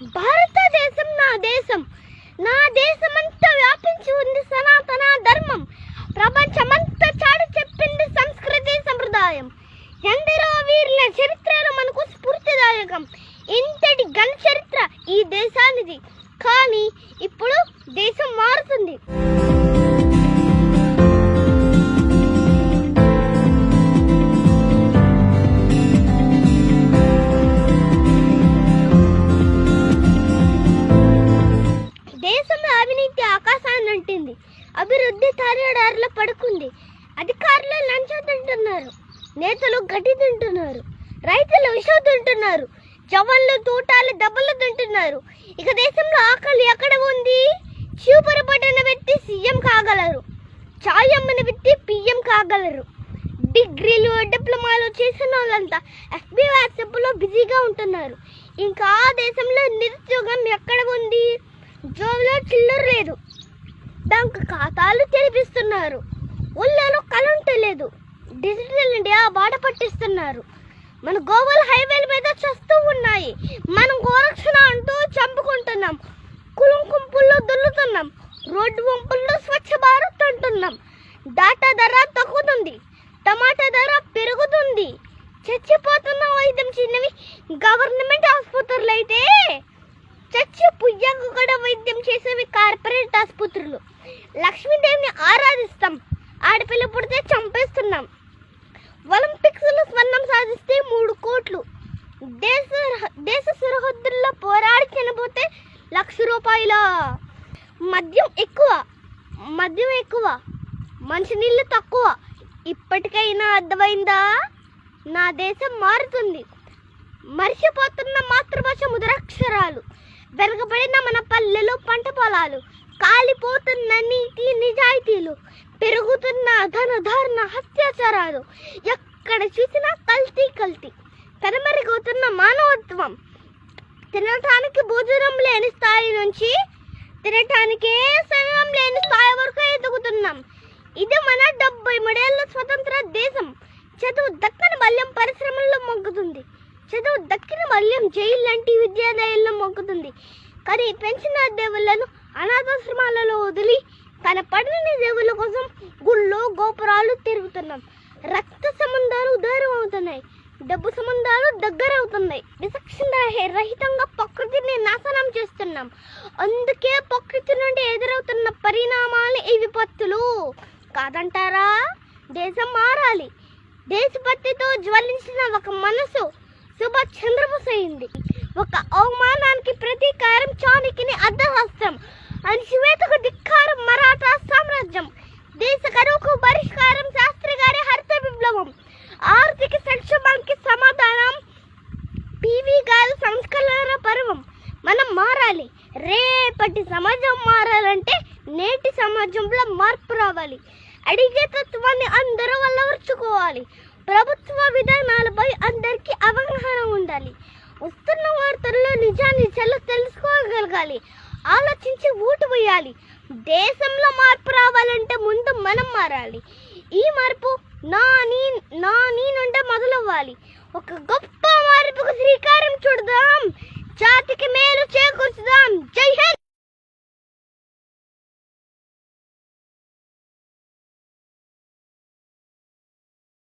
భారతదేశం నా దేశం, నా దేశమంతా వ్యాపించి ఉంది సనాతన ధర్మం. ప్రపంచమంతా చాటి చెప్పింది సంస్కృతి సంప్రదాయం. ఎందరో వీరుల చరిత్రలు మనకు స్ఫూర్తిదాయకం. ఇంతటి ఘన చరిత్ర ఈ దేశానిది. కానీ ఇప్పుడు దేశం మారుతుంది. దేశంలో అవినీతి ఆకాశాన్ని అంటింది. అభివృద్ధి తారేడారులో పడుకుంది. అధికారులు లంచం తింటున్నారు, నేతలు గడ్డి తింటున్నారు, రైతులు విషం తింటున్నారు, జవాన్లు తూటాలు దెబ్బలు తింటున్నారు. ఇక దేశంలో ఆకలి ఎక్కడ ఉంది? చూపురు పడిన వ్యక్తి సీఎం కాగలరు, చాయ్ అమ్మిన వ్యక్తి పిఎం కాగలరు. డిగ్రీలు డిప్లొమాలు చేసిన వాళ్ళంతా ఎఫ్బీ వాట్సాప్లో బిజీగా ఉంటున్నారు. ఇంకా దేశంలో నిరుద్యోగం ఎక్కడ ఉంది? జోబులో చిల్లర లేదు, బ్యాంక్ ఖాతాలు తెరిపిస్తున్నారు, ఊళ్ళలో కరెంటు లేదు, డిజిటల్ ఇండియా బాట పట్టిస్తున్నారు. మన గోవాల హైవేల మీద చస్తూ ఉన్నాయి. మనం గోరక్షణ అంటూ చంపుకుంటున్నాం, కులం కుంపుల్లో దొల్లుతున్నాం, రోడ్డు వంపుల్లో స్వచ్ఛ భారత్ అంటున్నాం. డాటా ధర తగ్గుతుంది, టమాటా ధర పెరుగుతుంది. చచ్చిపోతున్న వైద్యం చిన్నవి గవర్నమెంట్ ఆసుపత్రులు అయితే చచ్చి పుయ్యకు కూడా వైద్యం చేసేవి కార్పొరేట్ ఆసుపత్రులు. లక్ష్మీదేవిని ఆరాధిస్తాం, ఆడపిల్ల పుడితే చంపేస్తున్నాం. ఒలింపిక్స్లో స్వర్ణం సాధిస్తే 3 కోట్లు, దేశ సరిహద్దుల్లో పోరాడి చనిపోతే ₹1,00,000. మద్యం ఎక్కువ, మంచినీళ్ళు తక్కువ. ఇప్పటికైనా అర్థమైందా? నా దేశం మారుతుంది. మర్చిపోతున్న మాతృభాష ముద్రాక్షరాలు, వెనకబడిన మన పల్లెలు పంట పొలాలు, కాలిపోతున్న నీతి నిజాయితీలు, పెరుగుతున్న ధనధారణ అత్యాచారాలు, ఎక్కడ చూసినా కల్తీ, కనుమరుగవుతున్న మానవత్వం. తినటానికి భోజనం లేని స్థాయి నుంచి తినటానికే సమయం లేని స్థాయి వరకు ఎదుగుతున్నాం. ఇది మన 73 ఏళ్ల స్వతంత్ర దేశం. చదువు దక్కని మల్యం పరిశ్రమల్లో మొగ్గుతుంది, చదువు దక్కిన మల్యం జైలు లాంటి విద్యాలయాల్లో మొగ్గుతుంది. కానీ పెంచిన దేవుళ్లను అనాథాశ్రమాలలో వదిలి కనపడిన దేవుళ్ళ కోసం గుళ్ళు గోపురాలు తిరుగుతున్నాం. రక్త సంబంధాలు దూరం అవుతున్నాయి, డబ్బు సంబంధాలు దగ్గర అవుతున్నాయి. విచక్షణ రహితంగా ప్రకృతిని నాశనం చేస్తున్నాం. అందుకే ప్రకృతి నుండి ఎదురవుతున్న పరిణామాలు ఈ విపత్తులు కాదంటారా? దేశం మారాలి. దేశభక్తితో జ్వలించిన ఒక మనసు సుభాష్ చంద్రబోస్ అయింది. ఒక అవమానానికి ప్రతీకారం చాణక్యుని అర్ధహస్తం, అణచివేతకు ధిక్కారం మరాఠా సామ్రాజ్యం, దేశ కరువుకు పరిష్కారం శాస్త్రి గారి హరిత విప్లవం, ఆర్థిక సంక్షోభానికి సమాధానం పివి గారి సంస్కరణ పర్వం. మనం మారాలి. రేపటి సమాజం మారాలంటే నేటి సమాజంలో మార్పు రావాలి. అడిగే తత్వాన్ని అందరూ అలవర్చుకోవాలి. ప్రభుత్వ విధానాలపై అందరికీ అవగాహన ఉండాలి. వస్తున్న వార్తల్లో నిజాన్ని తెలుసుకోగలగాలి. ఆలోచించి ఓటు వేయాలి. దేశంలో మార్పు రావాలంటే ముందు మనం మారాలి. ఈ మార్పు నా నుండే మొదలవ్వాలి. ఒక గొప్ప మార్పుకు శ్రీకారం చుడదాం. జాతికి మేలు చేకూర్చుదాం. జై హింద్.